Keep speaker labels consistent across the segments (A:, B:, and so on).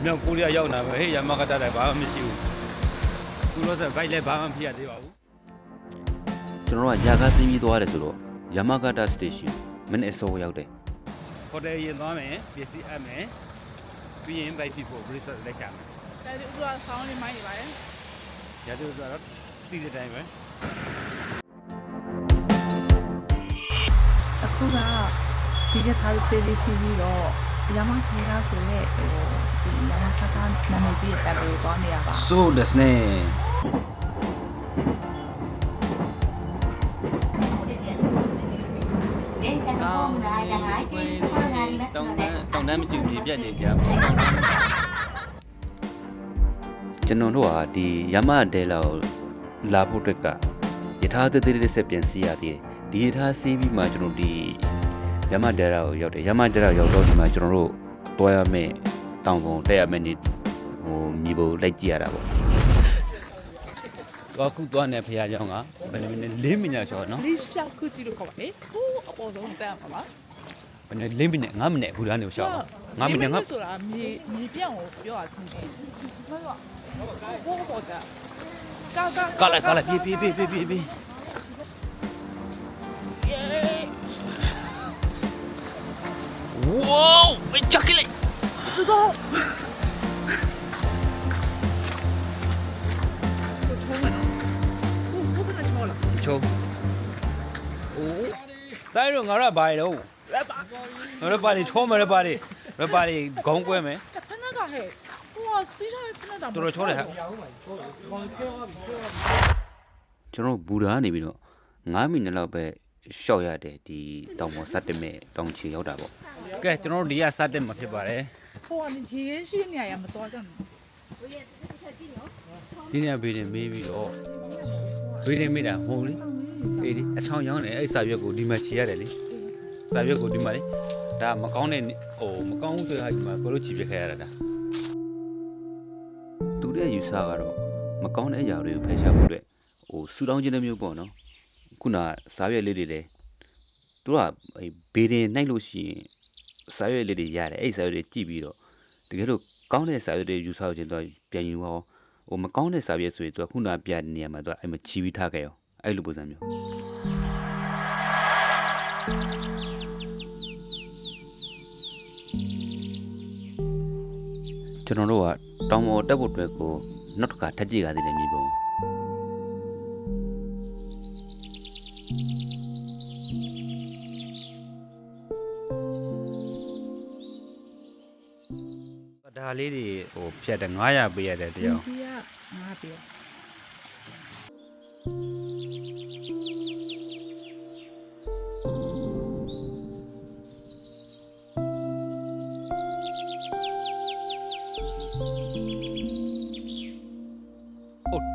A: မြောက်ကိုရီးယားရောက်လာပဲဟေးရမကတတိုင်းဘာမှမရှိဘူးခုတော့ဆိုဘိုက်လည်းဘာမှမဖြစ်ရသေးပါဘူး
B: ကျွန်တော်ကယာကားစီးပြီးသွားတယ်ဆိုတော့ယမဂတာစတေရှင်မနေ့အစောရောက်တယ်
A: ဟိုတယ်ရင်သွားမယ်ပစ္စည်းအပ်မယ်ပြီးရင်ဘိုက်ဖြစ်ဖို့ဘရစ်လက်ချမယ်
C: ဒါဒီဥစ္စာဆောင်းနေမှနေပါတယ်
A: ရတဲ့ဥစ္စာတော့သိတဲ့တိုင်းပဲ
C: အခုကဒီကထားပေးစီပြီးတော့ရမခေရာဆိုတဲ့ဒီရမခါနာမည်ကြီးရဲ့တက်လို့တော့နေရပါ
B: そうですね
A: တောင်းတမ်းမရှိဘူးပြက်နေကြ
B: ကျွန်တော်တို့ကဒီယမဒဲလာကိုလာဖို့အတွက်ကယထာသေးသေးလေးဆက်ပြန်စီးရသေးတယ်ဒီယထာစီးပြီးမှကျွန်တော်ဒီယမဒဲလာကိုရောက်တယ်ယမဒဲလာရောက်တော့ဒီမှာကျွန်တော်တို့တွားရမယ်တောင်ပုံတက်ရမယ်နေဟိုမြေပုံလိုက်ကြည့်ရတာပေါ့
A: တော့ခုသွားနေဖရာเจ้าကဘယ်နည်း4မိနစ်ကျော်နော်
C: လေးရှောက်ခုကြည့်လို့ခေါ်ပါလေဟိုအပေါ်ဆုံးတက်ပါပါ
A: ဘယ်နည်း4မိနစ်5မိနစ်ဘူးလားနေရှောက်ပါ5မိနစ်ငါ
C: ဆိုတာမြေပြန့်ကိုပြောတာချင်းတယ်ဟုတ်ကဲ့
A: ကလာပြေဝေါမချက်ကလေး
C: စတော့
A: ချုံโอ้ได้တော့ငါရဘာလဲတော့ရပါရီချုံမရပါရီခေါင်းကွဲမယ်
C: ဖနက်ကဟဲ့ဟိုစီးထားတဲ့ဖနက်တာ
A: တော်ချုံးတယ်ဟာ
B: ကျွန်တော်ဘူရာနေပြီးတော့9မိနစ်လောက်ပဲရှော့ရတယ်ဒီတောင်ပေါ်စတက်မဲ့တောင်ချီရောက်တာပေါ့
A: ကဲကျွန်တော်တို့ဒီကစတက်မှာဖြစ်ပါတယ်
C: ဟိုကနေရေရှိနေရမတော်ကြဘူး
A: ဒီနေ့ဘေးနေမေးပြီးတော့ဘေးနေမေးတာဟိုလေအေးဒီအချောင်းရောင်းတယ်အဲ့စာရွက်ကိုဒီမှာချီရတယ်လေစာရွက်ကိုဒီမှာလေဒါမကောင်းတဲ့ဟိုမကောင်းဘူးဆိုတာဒီမှာကိုလို့ချီပြခဲ့ရတာဒါ
B: သူတဲ့ယူဆကတော့မကောင်းတဲ့အရာတွေကိုဖယ်ရှားဖို့အတွက်ဟိုဆူတောင်းခြင်းမျိုးပေါ့နော်ခုနစာရွက်လေးတွေလေသူကဘေးတင်နှိုက်လို့ရှိရင်စာရွက်လေးတွေရတယ်အဲ့စာရွက်တွေကြည့်ပြီးတော့တကယ်လို့ကောင်းတဲ့စာရွက်တွေယူဆခြင်းတော့ပြန်ယူအောင်ဟိုမကောင်းတဲ့စာရွက်ဆိုရင်သူကခုနပြနေရမှာသူကအဲ့မှာချီပြီးထားခဲ့ရောအဲ့လိုပုံစံမျိုးကျွန်တော်တို့ကတောင်ပေါ်တက်ဖို့အတွက်ကိုနောက်တစ်ခါထပ်ကြည့်ရသေးတယ်မြေပုံ
A: ဒါလေးတွေဟိုဖြတ်တယ်900ပေးရတယ်တယောက်
C: ကြီးက9ပေး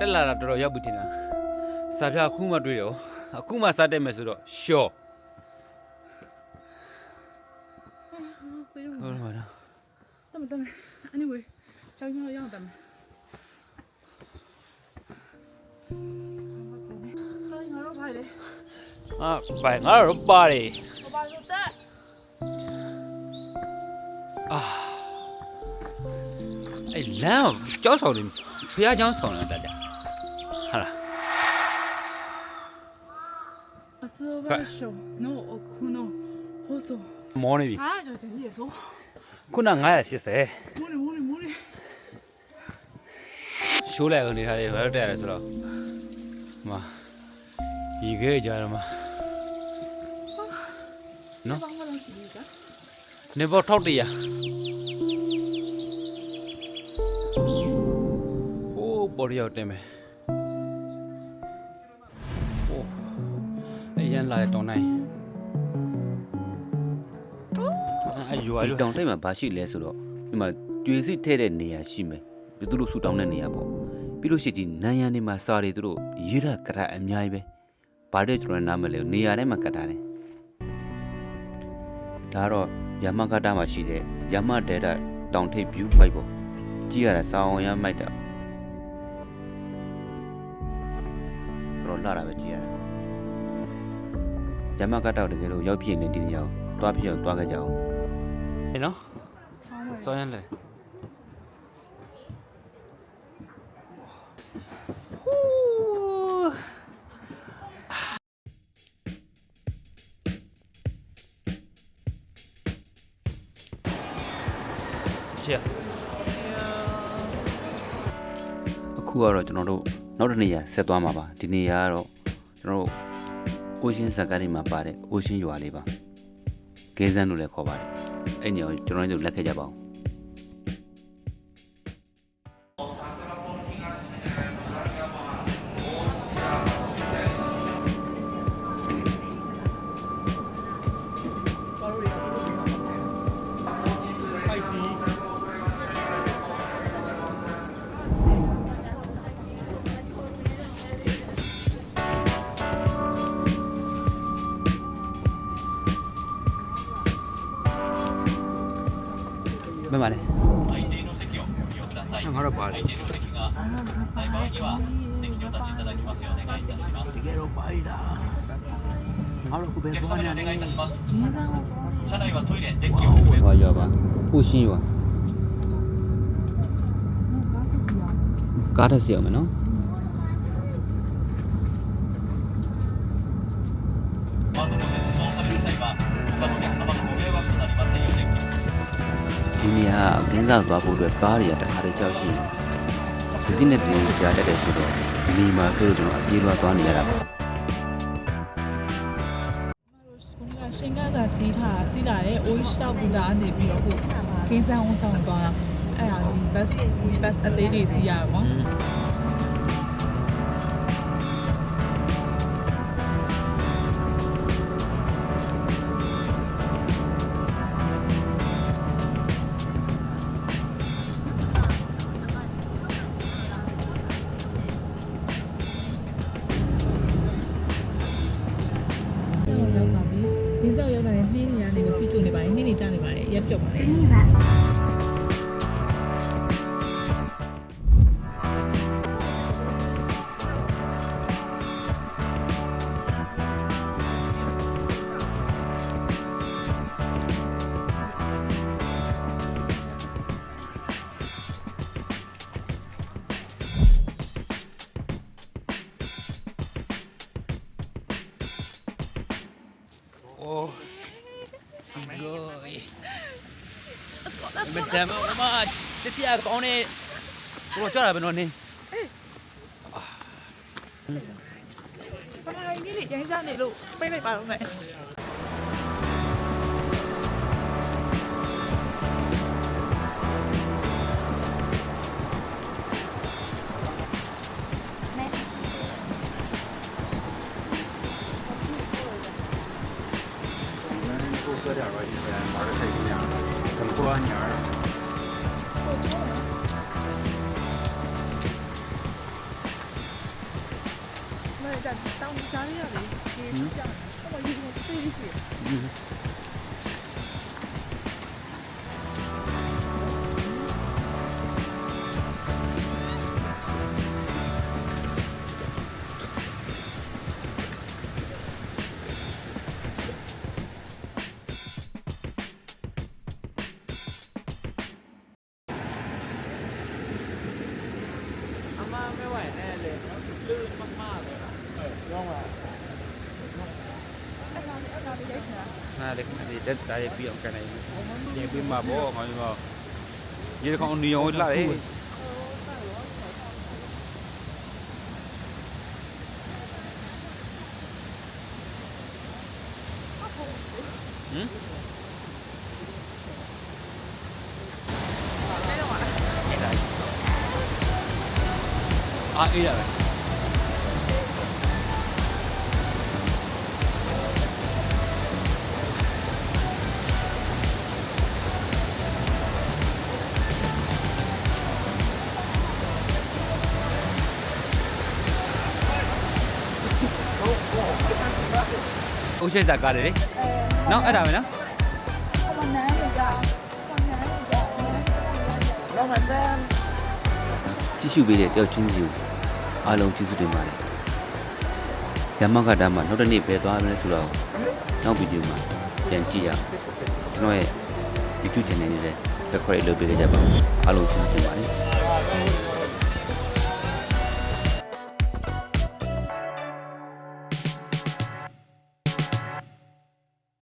A: တက်လာတာတော်တော်ရောက်ပြီထင်တာစာပြအခုမှတွေ့ရောအခုမှစတက်မယ်ဆိုတော့ရှော့ဟုတ်ပါတော့
C: တမ anyway ကျောင်းရောင်းတယ်ငါတို့ဖိုင်လေ
A: ပိုင်ငါတို့ပါတယ်
C: ဘာလို့တက်
A: အဲ့လမ်းကျောင်းဆောင်နေဖះကျောင်းဆောင်နေတာတဲ့ဟာလား
C: အဆိုဘရှောနိုအခုနိုဟိုဆို
A: မောနေပြီ
C: ဟာကျွန်တော်ဒီဆို
A: ခုန980
C: မိုးနေ
A: ရှိုးလိုက်ကနေထားတယ်ဘယ်တော့တက်ရလဲဆိုတော့မှာဒီခဲကြရမှာနော်နေဘောထောက်တရပေါ်ရောက်တယ်မယ်โอ้အရင်လာတဲ့တောင်းနိုင်
B: ဒီတောင်ထိပ်မှာဘာရှိလဲဆိုတော့ဒီမှာကျွေးစစ်ထဲတဲ့နေရာရှိမယ်သူတို့ဆူတောင်းတဲ့နေရာပေါ့ပြီးလို့ရှိရင်နန်းရံနေမှာစာတွေသူတို့ရေးရကရအများကြီးပဲဘာတဲ့ကျွန်တော်နားမလဲနေရာထဲမှာကတ်ထားတယ်ဒါတော့ယမကတာမှာရှိတဲ့ယမဒေတာတောင်ထိပ် view point ပေါ့ကြည့်ရတာစောင်းရမိုက်တာတော့လာတာပဲကြည့်ရတာယမကတာတကယ်လို့ရောက်ဖြစ်နေဒီနေရာကိုတွားဖြစ်အောင်တွားခဲ့ကြအောင်
A: နော်စောင်းရလဲ ရှေ့
B: အခုကတော့ကျွန်တော်တို့နောက်တစ်နေရာဆက်သွားမှာပါဒီနေရာကတော့ကျွန်တော်တို့ Ocean ဇာတ်ကားတွေမှာပါတဲ့ Ocean ရွာလေးပါဂဲဇန်လို့လည်းခေါ်ပါတယ်အဲ့နေရာကိုကျွန်တော်တို့လက်ခဲ့ကြပါဦးဘယ်မှာလဲ
A: ငါတော့ပါလေ
D: တကယ်တော့ပါရတာငါတို့ကိုပဲသွားနေတယ်
B: ရွာရွာပါ Ocean ရွာကားတစ်စီးအောင်မယ်နော်ဒီနေရာကင်းစားသွားဖို့အတွက်ကားတွေကတခါတည်းကြောက်ရှိတယ်ဒီစီးနဲ့တင်ကြားတတ်တယ်ဆိုတော့ဒီမှာဆိုတော့အပြေးလွှားသွားနေရတာပါ
C: ရှင်ကသာစီးလာတဲ့ oil stop ဘူတာကနေပြီးတော့ခုခင်းဆန်းအောင်ဆောင်သွားအဲ့ဒါဒီ bus အသေးလေးစီးရပါဘောရောက်ပါပြီ။ဒီစောက်ရောက်တာနဲ့နှင်းနေရနေကိုစီးကျုံနေပါတယ်။နှင်းနေကြနေပါတယ်။ရက်ပြုတ်ပါတယ်။
A: โอ้စီဂိုမတမ်းမတတိယကောင်းနေကိုကြောက်တာပဲနော်နင်း
C: ဘာမှနေလေရိုင်းစားနေလို့ပိတ်လိုက်ပါတော့မယ်那在当家里的给这样，那么一个对一起。阿妈没ไหวแน่เลยลื่นมากๆเลยนะย่องอ่ะ
A: ဟာလေဒီတက်တားပြီးအောင်ကန်နေရင်ပြီးမှာပေါ့ခေါင်းရောရေကောင်နီယောလာလေဟမ်အာအေးရတယ်ဦးရှိစားကားတယ်လေနော်အဲ့ဒါပဲနော်
B: ကြည့်ရှုပေးတဲ့တယောက်ချင်းစီကိုအားလုံးကျေးဇူးတင်ပါတယ်ရမကတားမှာနောက်တစ်နေ့ပဲသွားမယ်ဆိုတော့နောက်ဗီဒီယိုမှာပြန်ကြည့်ရအောင်ကျွန်တော်ရဲ့ YouTube channel လေးလည်း subscribe လုပ်ပေးကြပါဦးအားလုံးကျေးဇူးတင်ပါတယ်